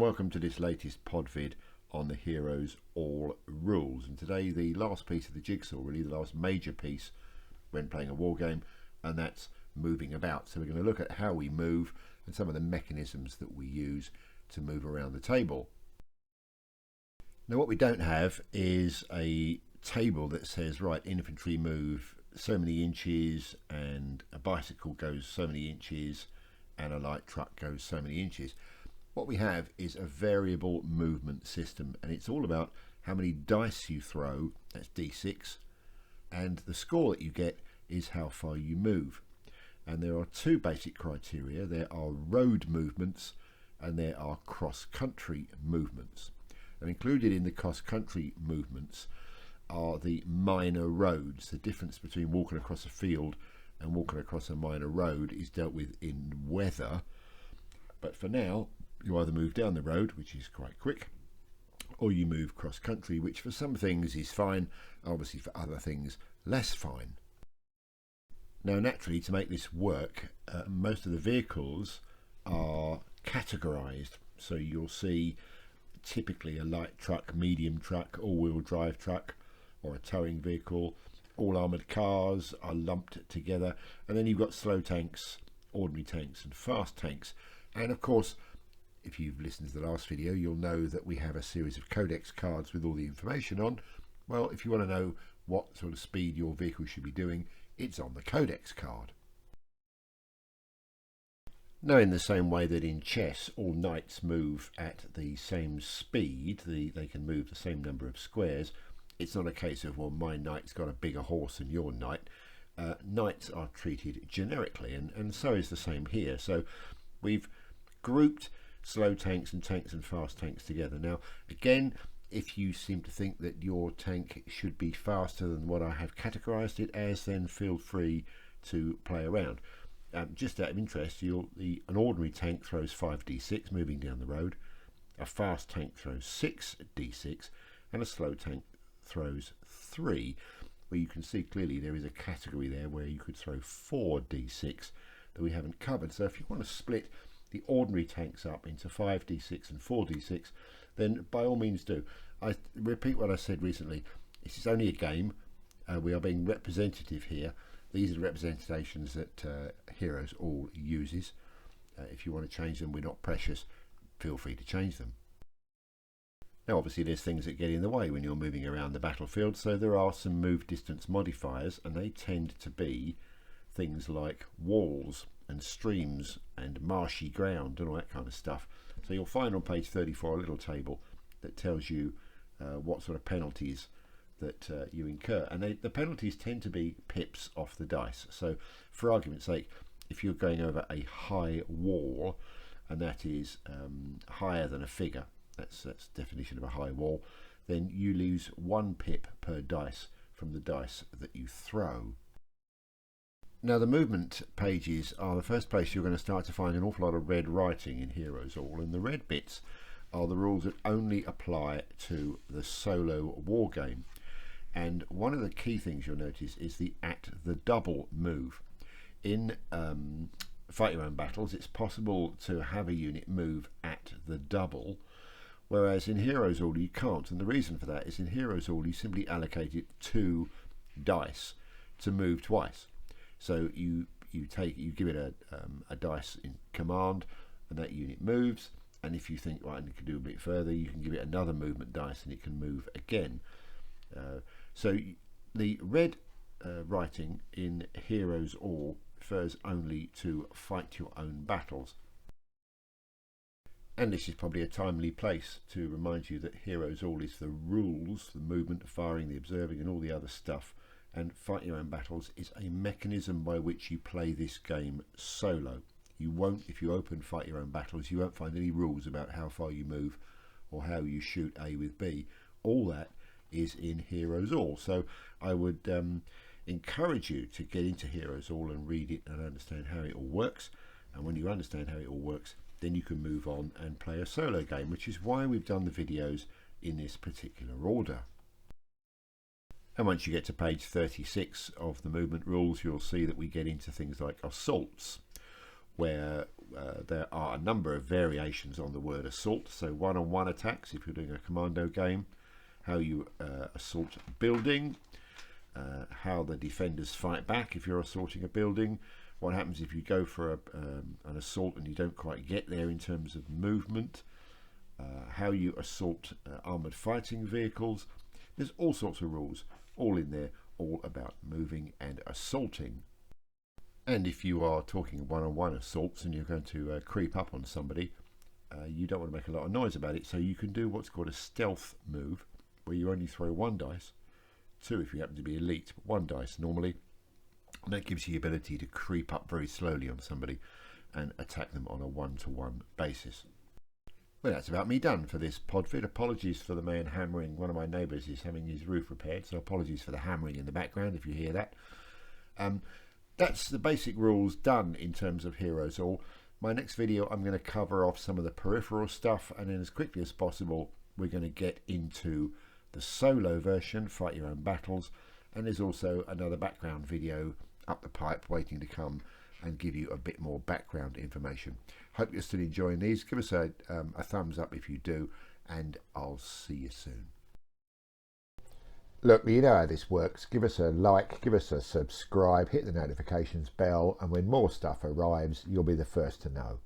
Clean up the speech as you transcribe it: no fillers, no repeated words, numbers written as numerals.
welcome to this latest pod vid on the Heroes All rules. And today the last piece of the jigsaw, really the last major piece when playing a war game, and that's moving about. So we're going to look at how we move and some of the mechanisms that we use to move around the table. Now what we don't have is a table that says, right, infantry move so many inches and a bicycle goes so many inches and a light truck goes so many inches. What we have is a variable movement system, and it's all about how many dice you throw, that's d6, and the score that you get is how far you move. And there are two basic criteria. There are road movements and there are cross-country movements. And included in the cross-country movements are the minor roads. The difference between walking across a field and walking across a minor road is dealt with in weather. But for now, you either move down the road, which is quite quick, or you move cross-country, which for some things is fine, obviously for other things less fine. Now naturally, to make this work, most of the vehicles are categorized. So you'll see typically a light truck, medium truck, all-wheel drive truck, or a towing vehicle. All armoured cars are lumped together, and then you've got slow tanks, ordinary tanks and fast tanks. And of course, if you've listened to the last video, you'll know that we have a series of codex cards with all the information on. Well, if you want to know what sort of speed your vehicle should be doing, it's on the codex card. Now, in the same way that in chess all knights move at the same speed, they can move the same number of squares, it's not a case of, well, my knight's got a bigger horse than your knight. Knights are treated generically, and so is the same here. So we've grouped slow tanks and fast tanks together. Now again, if you seem to think that your tank should be faster than what I have categorized it as, then feel free to play around. Just out of interest, an ordinary tank throws 5d6 moving down the road, a fast tank throws 6d6, and a slow tank throws 3. Well, you can see clearly there is a category there where you could throw 4d6 that we haven't covered. So if you want to split the ordinary tanks up into 5d6 and 4d6, then by all means do. I repeat what I said recently, this is only a game. We are being representative here. These are the representations that Heroes All uses. If you want to change them, we're not precious, feel free to change them. Now obviously there's things that get in the way when you're moving around the battlefield, so there are some move distance modifiers, and they tend to be things like walls and streams and marshy ground and all that kind of stuff. So you'll find on page 34 a little table that tells you what sort of penalties that you incur, and the penalties tend to be pips off the dice. So for argument's sake, if you're going over a high wall, and that is higher than a figure, that's the definition of a high wall, then you lose 1 pip per dice from the dice that you throw. Now the movement pages are the first place you're going to start to find an awful lot of red writing in Heroes All, and the red bits are the rules that only apply to the solo war game. And one of the key things you'll notice is the at the double move. In fight your own battles, it's possible to have a unit move at the double, whereas in Heroes All you can't, and the reason for that is in Heroes All you simply allocate it 2 dice to move twice. So you give it a dice in command, and that unit moves, and if you think, right, it can do a bit further, you can give it another movement dice and it can move again. So the red writing in Heroes All refers only to fight your own battles. And this is probably a timely place to remind you that Heroes All is the rules, the movement, the firing, the observing and all the other stuff, and fight your own battles is a mechanism by which you play this game solo. You won't, if you open fight your own battles, you won't find any rules about how far you move or how you shoot A with B. All that is in Heroes All. So I would encourage you to get into Heroes All and read it and understand how it all works. And when you understand how it all works, then you can move on and play a solo game, which is why we've done the videos in this particular order. And once you get to page 36 of the movement rules, you'll see that we get into things like assaults, where there are a number of variations on the word assault. So one-on-one attacks if you're doing a commando game, how you assault a building, how the defenders fight back if you're assaulting a building, what happens if you go for an assault and you don't quite get there in terms of movement, how you assault armoured fighting vehicles. There's all sorts of rules all in there, all about moving and assaulting. And if you are talking one-on-one assaults and you're going to creep up on somebody, you don't want to make a lot of noise about it, so you can do what's called a stealth move, where you only throw 1 dice, 2 if you happen to be elite, but 1 dice normally, and that gives you the ability to creep up very slowly on somebody and attack them on a one-to-one basis. Well, that's about me done for this podvid. Apologies for the man hammering. One of my neighbours is having his roof repaired, so apologies for the hammering in the background if you hear that. That's the basic rules done in terms of Heroes All. My next video I'm going to cover off some of the peripheral stuff, and then as quickly as possible we're going to get into the solo version, fight your own battles, and there's also another background video up the pipe waiting to come and give you a bit more background information. Hope you're still enjoying these. Give us a thumbs up if you do, and I'll see you soon. Look, you know how this works. Give us a like, give us a subscribe, hit the notifications bell, and when more stuff arrives, you'll be the first to know.